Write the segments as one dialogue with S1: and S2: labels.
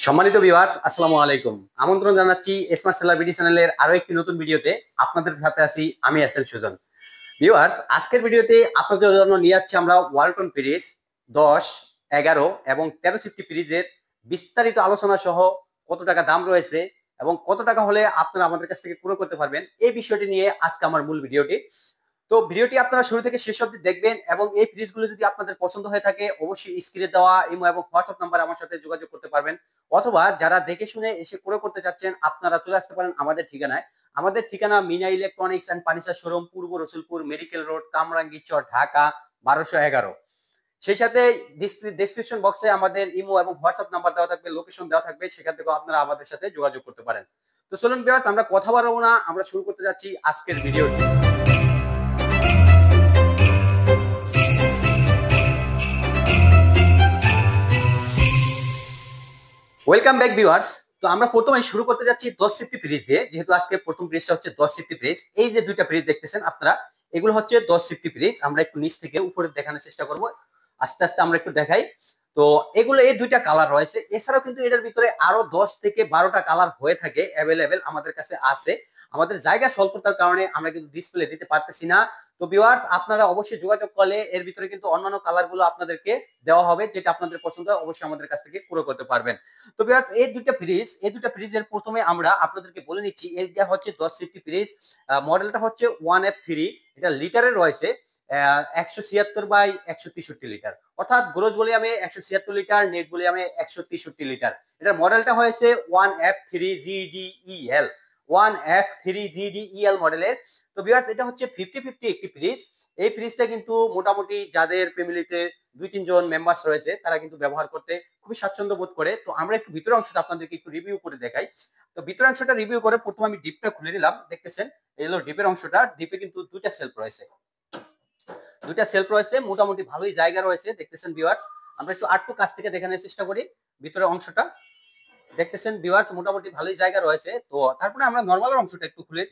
S1: সম্মানিত ভিউয়ার্স, আসসালামু আলাইকুম। আমন্ত্রণ জানাচ্ছি স্মার্ট সেলাব্রিটি চ্যানেলের আরো একটি নতুন ভিডিওতে। আপনাদের সাথে আছি আমি এসএম সুজন। ভিউয়ার্স, আজকের ভিডিওতে আপনাদের জন্য নিয়ে যাচ্ছি আমরা ওয়ালটন ফ্রিজ 10, 11 এবং 13 সিফটি ফ্রিজের বিস্তারিত আলোচনা সহ কত টাকা দাম রয়েছে এবং কত টাকা হলে আপনারা আমাদের কাছ থেকে ক্রয় করতে পারবেন, এই বিষয়টি নিয়ে আজকে আমার মূল ভিডিওটি। তো ভিডিওটি আপনারা শুরু থেকে শেষ অবধি দেখবেন এবং এই ফ্রিজগুলো যদি আপনাদের পছন্দ হয়ে থাকে অবশ্যই স্ক্রিনে দেওয়া ইমো এবং হোয়াটসঅ্যাপ নাম্বার আমার সাথে যোগাযোগ করতে পারবেন, অথবা যারা দেখে শুনে এসে ক্রয় করতে চাচ্ছেন আপনারা চলে আসতে পারেন আমাদের ঠিকানায়। আমাদের ঠিকানা Mina electronics and furniture showroom, পূর্ব রসুলপুর মেডিকেল রোড, কামরাঙ্গীরচর, ঢাকা 1211। সেই সাথে ডেসক্রিপশন বক্সে আমাদের ইমো এবং হোয়াটসঅ্যাপ নাম্বার দেওয়া থাকবে, লোকেশন দেওয়া থাকবে, সেখান থেকেও আপনারা আমাদের সাথে যোগাযোগ করতে পারেন। তো চলুন ভিউয়ার্স, আমরা কথা বাড়াবো না, আমরা শুরু করতে যাচ্ছি আজকের ভিডিওটি। Welcome back viewers. তো আমরা প্রথমে শুরু করতে যাচ্ছি 10 সিফটি ফ্রিজ দিয়ে, যেহেতু আজকে প্রথম ফ্রিজটা হচ্ছে 10 সিফটি ফ্রিজ। এই যে দুইটা ফ্রিজ দেখতেছেন আপনারা, এগুলো হচ্ছে 10 সিফটি ফ্রিজ। আমরা একটু নিচ থেকে উপরে দেখানোর চেষ্টা করব, আস্তে আস্তে আমরা একটু দেখাই। তো এগুলো এই দুইটা কালার রয়েছে, এছাড়াও কিন্তু এটার ভিতরে আরো 10 থেকে 12টা কালার হয়ে থাকে, অ্যাভেলেবেল আমাদের কাছে আছে। আমাদের জায়গা স্বল্পতার কারণে আমরা কিন্তু ডিসপ্লে দিতে পারতেছি না। তো ভিউয়ার্স, আপনারা অবশ্যই যোগাযোগ করলে এর ভিতরে কিন্তু অন্যান্য কালার গুলো আপনাদেরকে দেওয়া হবে, যেটা আপনাদের পছন্দ হয় অবশ্যই আমাদের কাছ থেকে ক্রয় করতে পারবেন। তো ভিউয়ার্স, এই দুইটা ফ্রিজের প্রথমে আমরা আপনাদেরকে বলে নিচ্ছি। এইটা হচ্ছে 10 সিফটি ফ্রিজ, মডেলটা হচ্ছে 1F3। এটা লিটারে রয়েছে 176/163 লিটার, অর্থাৎ গ্রোস ভলিউমে 176 লিটার, নেট ভলিউমে 163 লিটার। এটার মডেলটা হয়েছে 1F3GDEL, 1F3GDEL মডেলের। তো ভিউয়ার্স, এটা হচ্ছে 50-50 একটি ফ্রিজ। এই ফ্রিজটা কিন্তু মোটামুটি যাদের ফ্যামিলিতে 2-3 জন মেম্বার্স রয়েছে তারা কিন্তু ব্যবহার করতে খুবই স্বাচ্ছন্দ্য বোধ করে। তো আমরা একটু ভিতরের অংশটা আপনাদেরকে একটু রিভিউ করে দেখাই। তো ভিতরের অংশটা রিভিউ করে প্রথমে আমি ডিপটা খুলে নিলাম। দেখতেছেন এই হলো ডিপের অংশটা। ডিপে কিন্তু দুইটা সেলফ রয়েছে, মোটামুটি ভালোই জায়গা রয়েছে। দেখতেছেন ভিউয়ার্স, আমরা একটু আটটু কাছ থেকে দেখানোর চেষ্টা করি ভিতরের অংশটা। দেখতেছেন ভিউয়ার্স, মোটামুটি ভালোই জায়গা রয়েছে। তো তারপরে আমরা নরমাল অংশটা একটু খুলে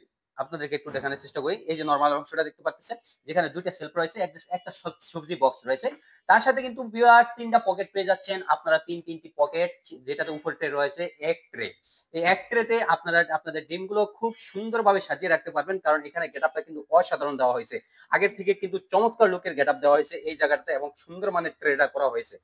S1: আপনাদেরকে একটু দেখানোর চেষ্টা করি। এই যে নরমাল অংশটা দেখতে পাচ্ছেন, যেখানে দুইটা সেলফ রয়েছে, একটা সবজি বক্স রয়েছে। তার সাথে কিন্তু ভিউয়ার্স 3টা পকেট পেয়ে যাচ্ছেন আপনারা, তিনটি পকেট, যেটাতে উপরে রয়েছে এক ট্রে। এই এক ট্রেতে আপনারা আপনাদের ডিমগুলো খুব সুন্দরভাবে সাজিয়ে রাখতে পারবেন, কারণ এখানে গেটআপটা কিন্তু অসাধারণ দেওয়া হয়েছে। আগের থেকে কিন্তু চমৎকার লুকের গেটআপ দেওয়া হয়েছে এই জায়গাটাতে এবং সুন্দর মানের ট্রেটা করা হয়েছে।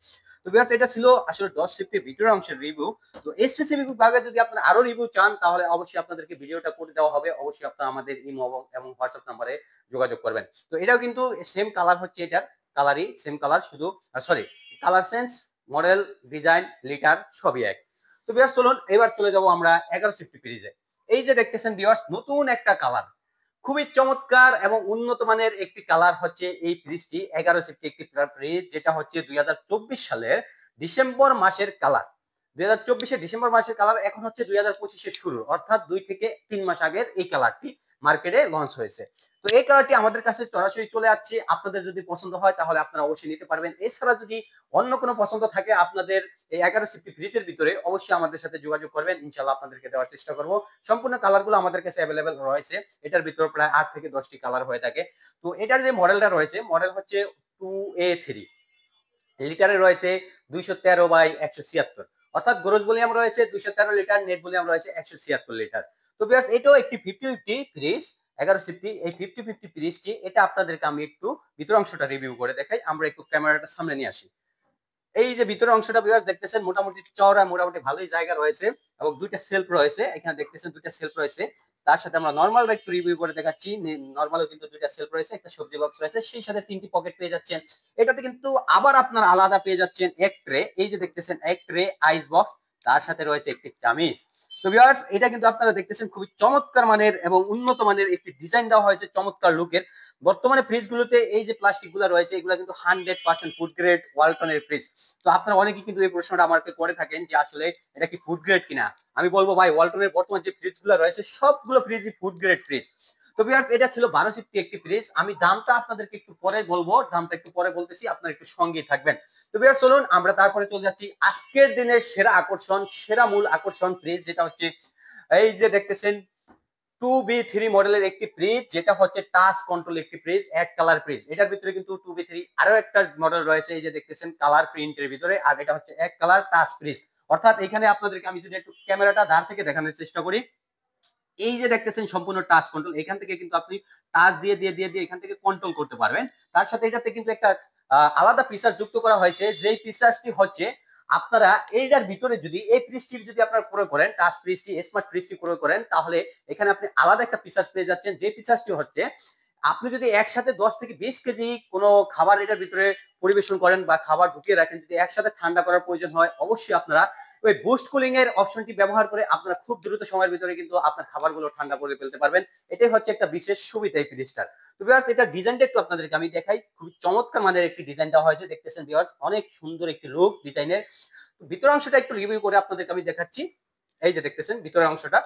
S1: তো ভিউয়ার্স, এটা ছিল আসলে 10 সিফটির ভিতরের অংশের রিভিউ। তো স্পেসিফিক ভাবে যদি আপনারা আরো রিভিউ চান তাহলে অবশ্যই আপনাদেরকে ভিডিওটা করে দেওয়া হবে। অবশ্যই আপনারা আমাদের ইমো এবং হোয়াটসঅ্যাপ নাম্বারে যোগাযোগ করবেন। তো এটাও কিন্তু সেম কালার হচ্ছে, এটার কালারই সেম কালার, শুধু sorry, colour sense, model, design, litre সবই এক। তো ভিউয়ার্স, চলুন এবার চলে যাব আমরা 11 সিফটি ফ্রিজে। এই যে দেখতেছেন ভিউয়ার্স, নতুন একটা কালার, খুবই চমৎকার এবং উন্নত মানের একটি কালার হচ্ছে এই ফ্রিজটি। 11 সিফটি একটি ফ্রিজ, যেটা হচ্ছে 2024 সালের ডিসেম্বর মাসের কালার। 2024 ডিসেম্বর মাসের কালার, এখন হচ্ছে 2025 শুরু, অর্থাৎ 2 থেকে 3 মাস আগের এই কালারটি মার্কেটে লঞ্চ হয়েছে। তো এই কালারটি আমাদের কাছে সরাসরি চলে আসছে। আপনাদের যদি পছন্দ হয় তাহলে আপনারা অবশ্যই নিতে পারবেন। এছাড়া যদি অন্য কোনো পছন্দ থাকে আপনাদের এই 11 সিফটি ফ্রিজের ভিতরে, অবশ্যই আমাদের সাথে যোগাযোগ করবেন, ইনশাল্লাহ আপনাদেরকে দেওয়ার চেষ্টা করব। সম্পূর্ণ কালারগুলো আমাদের কাছে অ্যাভেলেবেল রয়েছে। এটার ভিতরে প্রায় 8 থেকে 10টি কালার হয়ে থাকে। তো এটার যে মডেলটা রয়েছে, মডেল হচ্ছে 2A3। লিটারে রয়েছে 213/176, অর্থাৎ গ্রোস ভলিউম রয়েছে 213 লিটার, নেট ভলিউম রয়েছে 176 লিটার। তো ভিউয়ার্স, এটাও একটি 50-50 ফ্রিজ, 11 সিফটি। এই 50-50 ফ্রিজটি, এটা আপনাদেরকে আমি একটু ভিতর অংশটা রিভিউ করে দেখাই। আমরা একটু ক্যামেরাটা সামনে নিয়ে আসি। এই যে ভিতরের অংশটা ভিউয়ার্স দেখতেছেন, মোটামুটি চওড়া, মোটামুটি ভালোই জায়গা রয়েছে এবং দুইটা সেলফ রয়েছে। এখানে দেখতেছেন দুইটা সেলফ রয়েছে। তার সাথে আমরা নরমাল একটু রিভিউ করে দেখাচ্ছি। নরমালও কিন্তু দুইটা সেলফ রয়েছে, একটা সবজি বক্স রয়েছে, সেই সাথে 3টি পকেট পেয়ে যাচ্ছেন। এটাতে কিন্তু আবার আপনার আলাদা পেয়ে যাচ্ছেন এক ট্রে। এই যে দেখতেছেন এক ট্রে আইস বক্স, তার সাথে রয়েছে একটি চামিচ। তো ভিউয়ার্স, এটা কিন্তু আপনারা দেখতেছেন খুবই চমৎকার মানের এবং উন্নত মানের একটি ডিজাইন দেওয়া হয়েছে, চমৎকার লুকের। বর্তমানে ফ্রিজগুলোতে এই যে প্লাস্টিক গুলো রয়েছে, এগুলো কিন্তু 100% ফুড গ্রেড ওয়ালটনের ফ্রিজ। তো আপনারা অনেকেই কিন্তু এই প্রশ্নটা আমাকে করে থাকেন যে আসলে এটা কি ফুড গ্রেড কিনা। আমি বলবো ভাই, ওয়ালটনের বর্তমান যে ফ্রিজগুলো রয়েছে সবগুলো ফ্রিজই ফুড গ্রেড ফ্রিজ। তো ভিউয়ার্স, এটা ছিল 12 সিফটি একটি ফ্রিজ। আমি দামটা আপনাদেরকে একটু পরে বলবো, দামটা একটু পরে বলতেছি, আপনারা একটু সঙ্গেই থাকবেন। তো ভিউয়ার্স, চলুন আমরা তারপরে চলে যাচ্ছি আজকের দিনের সেরা আকর্ষণ, সেরা মূল আকর্ষণ ফ্রিজ, যেটা হচ্ছে এই যে দেখতেছেন 2B3 মডেলের একটি ফ্রিজ, যেটা হচ্ছে টাচ কন্ট্রোল একটি ফ্রিজ, এক কালার ফ্রিজ। এটার ভিতরে কিন্তু 2B3 আরো একটা মডেল রয়েছে, এই যে দেখতেছেন কালার প্রিন্টের ভিতরে, আর এটা হচ্ছে এক কালার টাচ ফ্রিজ। অর্থাৎ এখানে আপনাদেরকে আমি যদি একটু ক্যামেরাটা ধার থেকে দেখানোর চেষ্টা করি, এই যে দেখতেছেন সম্পূর্ণ টাচ কন্ট্রোল, এখান থেকে কিন্তু আপনি টাচ দিয়ে দিয়ে দিয়ে দিয়ে এখান থেকে কন্ট্রোল করতে পারবেন। তার সাথে এটাতে কিন্তু একটা আলাদা ফিচার যুক্ত করা হয়েছে, যেই ফিচারটি হচ্ছে আপনারা এইটার ভিতরে যদি এই ফ্রিজটি যদি আপনারা প্রয়োগ করেন, টাচ ফ্রিজটি স্মার্ট ফ্রিজটি প্রয়োগ করেন, তাহলে এখানে আপনি আলাদা একটা ফিচার পেয়ে যাচ্ছেন। যে ফিচারটি হচ্ছে আপনি যদি একসাথে 10 থেকে 20 কেজি কোনো খাবার এটার ভিতরে পরিবেশন করেন বা খাবার ঢুকিয়ে রাখেন, যদি একসাথে ঠান্ডা করার প্রয়োজন হয়, অবশ্যই আপনারা ওই বুস্ট কুলিং এর অপশনটি ব্যবহার করে আপনারা খুব দ্রুত সময়ের ভিতরে কিন্তু আপনার খাবারগুলো ঠান্ডা করে ফেলতে পারবেন। এটাই হচ্ছে একটা বিশেষ সুবিধা এই ফ্রিজটার। তো ভিউয়ার্স, এটা ডিজাইনটা একটু আপনাদেরকে আমি দেখাই। খুব চমৎকার মানের একটি ডিজাইন দেওয়া হয়েছে, দেখতেছেন ভিউয়ার্স, অনেক সুন্দর একটি লুক ডিজাইনের। ভিতরের অংশটা একটু রিভিউ করে আপনাদেরকে আমি দেখাচ্ছি। এই যে দেখতেছেন ভিতরের অংশটা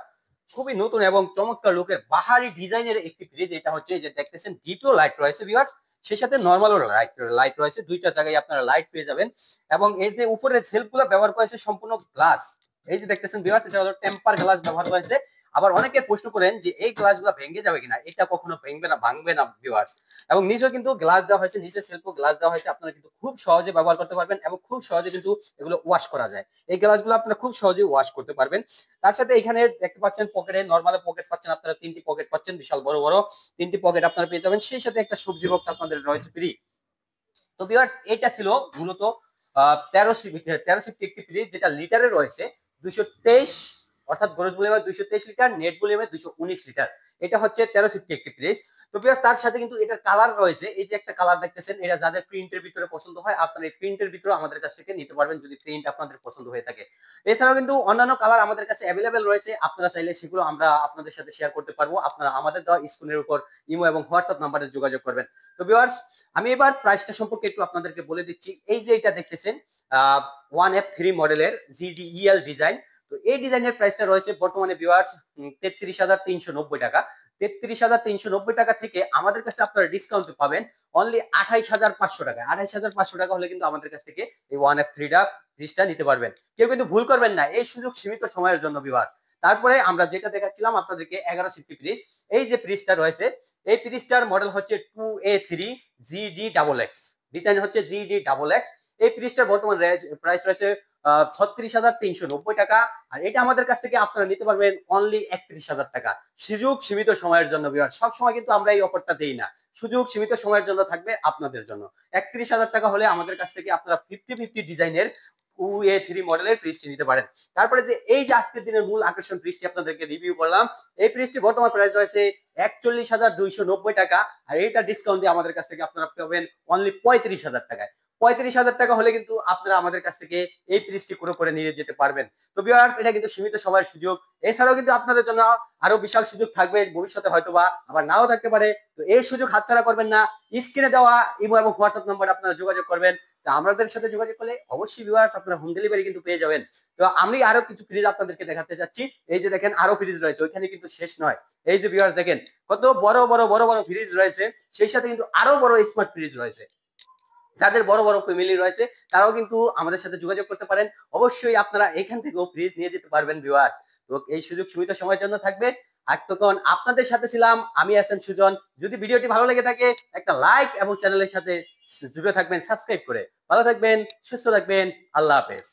S1: খুবই নতুন এবং চমৎকার লুকের বাহারি ডিজাইনের একটি ফ্রিজ। এটা হচ্ছে এই যে দেখতেছেন ডিপো লাইট রয়েছে ভিউয়ার্স, সেই সাথে নরমালও লাইট রয়েছে, দুইটা জায়গায় আপনারা লাইট পেয়ে যাবেন। এবং এর যে উপরের সেলফগুলো ব্যবহার করেছে সম্পূর্ণ গ্লাস। এই যে দেখতেছেন ভিউয়ার্স, এটা হলো টেম্পার গ্লাস ব্যবহার করেছে। আবার অনেকে প্রশ্ন করেন যে এই গ্লাসগুলো ভেঙে যাবে কিনা, এটা কখনো ভেঙবে না, ভাঙবে না ভিউয়ার্স। এবং নিচেও কিন্তু গ্লাস দেওয়া হয়েছে, নিচে সেলফও গ্লাস দেওয়া হয়েছে, আপনারা কিন্তু খুব সহজে ব্যবহার করতে পারবেন এবং খুব সহজে কিন্তু এগুলো ওয়াশ করা যায়। এই গ্লাসগুলো আপনারা খুব সহজেই ওয়াশ করতে পারবেন। তার সাথে এখানে দেখতে পাচ্ছেন পকেটে নরমাল পকেট পাচ্ছেন আপনারা, 3টি পকেট পাচ্ছেন, বিশাল বড় বড় 3টি পকেট আপনারা পেয়ে যাবেন। সেই সাথে একটা সবজি বক্স আপনাদের রয়েছে ফ্রি। তো ভিউয়ার্স, এটা ছিল মূলত 13 সিফটি একটি ফ্রিজ, যেটা লিটারে রয়েছে 223, অর্থাৎ গ্রোস ভলিউমে 223 লিটার, নেট ভলিউমে 219 লিটার। এটা হচ্ছে 13 সিফটি একটি ফ্রিজ। তো ভিউয়ার্স, তার সাথে কিন্তু এটার কালার রয়েছে, এই যে একটা কালার দেখতেছেন, এটা যাদের প্রিন্টের ভিতরে পছন্দ হয়, আপনারা এই প্রিন্টের ভিতরে আমাদের কাছ থেকে নিতে পারবেন যদি প্রিন্ট আপনাদের পছন্দ হয়ে থাকে। এছাড়াও কিন্তু অন্যান্য কালার আমাদের কাছে অ্যাভেলেবেল রয়েছে, আপনারা চাইলে সেগুলো আমরা আপনাদের সাথে শেয়ার করতে পারবো। আপনারা আমাদের দেওয়া স্ক্রিনের উপর ইমো এবং হোয়াটসঅ্যাপ নাম্বারে যোগাযোগ করবেন। তো ভিউয়ার্স, আমি এবার প্রাইসটা সম্পর্কে একটু আপনাদেরকে বলে দিচ্ছি। এই যে এটা দেখতেছেন 1F3 মডেলের GDEL ডিজাইন। তো এই ডিজাইনের প্রাইসটা রয়েছে বর্তমানে ভিউয়ার্স 33,390 টাকা। 33,390 টাকা থেকে আমাদের কাছে আপনারা ডিসকাউন্ট পাবেন অনলি 28,500 টাকা। 28,500 টাকা হলে কিন্তু আমাদের কাছ থেকে এই 1F3টা ফ্রিজটা নিতে পারবেন। কেউ কিন্তু ভুল করবেন না, এই সুযোগ সীমিত সময়ের জন্য ভিউয়ার্স। তারপরে আমরা যেটা দেখাচ্ছিলাম আপনাদেরকে 11 সিফটি ফ্রিজ, এই যে ফ্রিজটা রয়েছে, এই ফ্রিজটার মডেল হচ্ছে 2A3 GD XX, ডিজাইন হচ্ছে GD XX। এই ফ্রিজটার বর্তমান প্রাইস রয়েছে 36,390 টাকা। আর এটা আমাদের কাছ থেকে আপনারা নিতে পারবেন অনলি 31,000 টাকা, সুযোগ সীমিত সময়ের জন্য ভিউয়ার্স। সব সময় কিন্তু আমরা এই অফারটা দেই না, সুযোগ সীমিত সময়ের জন্য থাকবে আপনাদের জন্য। 31,000 টাকা হলে আমাদের কাছ থেকে আপনারা 50-50 ডিজাইনের 2A3 মডেলের ফ্রিজটি নিতে পারেন। তারপরে যে এই যে আজকের দিনের মূল আকর্ষণ ফ্রিজটি আপনাদেরকে রিভিউ করলাম, এই ফ্রিজটি বর্তমান প্রাইস রয়েছে 41,290 টাকা। আর এটা ডিসকাউন্ট দিয়ে আমাদের কাছ থেকে আপনারা পাবেন অনলি 35,000 টাকায়। 35,000 টাকা হলে কিন্তু আপনারা আমাদের কাছ থেকে এই ফ্রিজটি করে নিয়ে যেতে পারবেন। তো ভিউয়ার্স, এটা কিন্তু সীমিত সময়ের সুযোগ। এছাড়াও কিন্তু আপনাদের জন্য আরো বিশাল সুযোগ থাকবে ভবিষ্যতে, হয়তোবা আবার নাও থাকতে পারে। তো এই সুযোগ হাতছাড়া করবেন না। স্ক্রিনে দেওয়া ইমো এবং হোয়াটসঅ্যাপ নাম্বার আপনারা যোগাযোগ করবেন। তো আমাদের সাথে যোগাযোগ করলে অবশ্যই ভিউয়ার্স আপনারা হোম ডেলিভারি কিন্তু পেয়ে যাবেন। তো আমি আরো কিছু ফ্রিজ আপনাদেরকে দেখাতে চাচ্ছি। এই যে দেখেন আরো ফ্রিজ রয়েছে, ওইখানে কিন্তু শেষ নয়। এই যে ভিউয়ার্স দেখেন কত বড় বড় বড় বড় ফ্রিজ রয়েছে, সেই সাথে কিন্তু আরো বড় স্মার্ট ফ্রিজ রয়েছে। যাদের বড় বড় ফ্যামিলি রয়েছে তারাও কিন্তু আমাদের সাথে যোগাযোগ করতে পারেন। অবশ্যই আপনারা এখান থেকেও ফ্রিজ নিয়ে যেতে পারবেন ভিউয়ার্স। তো এই সুযোগ সীমিত সময়ের জন্য থাকবে। আর তখন আপনাদের সাথে ছিলাম আমি এস এম সুজন। যদি ভিডিওটি ভালো লেগে থাকে একটা লাইক এবং চ্যানেলের সাথে জুড়ে থাকবেন সাবস্ক্রাইব করে। ভালো থাকবেন, সুস্থ থাকবেন, আল্লাহ হাফেজ।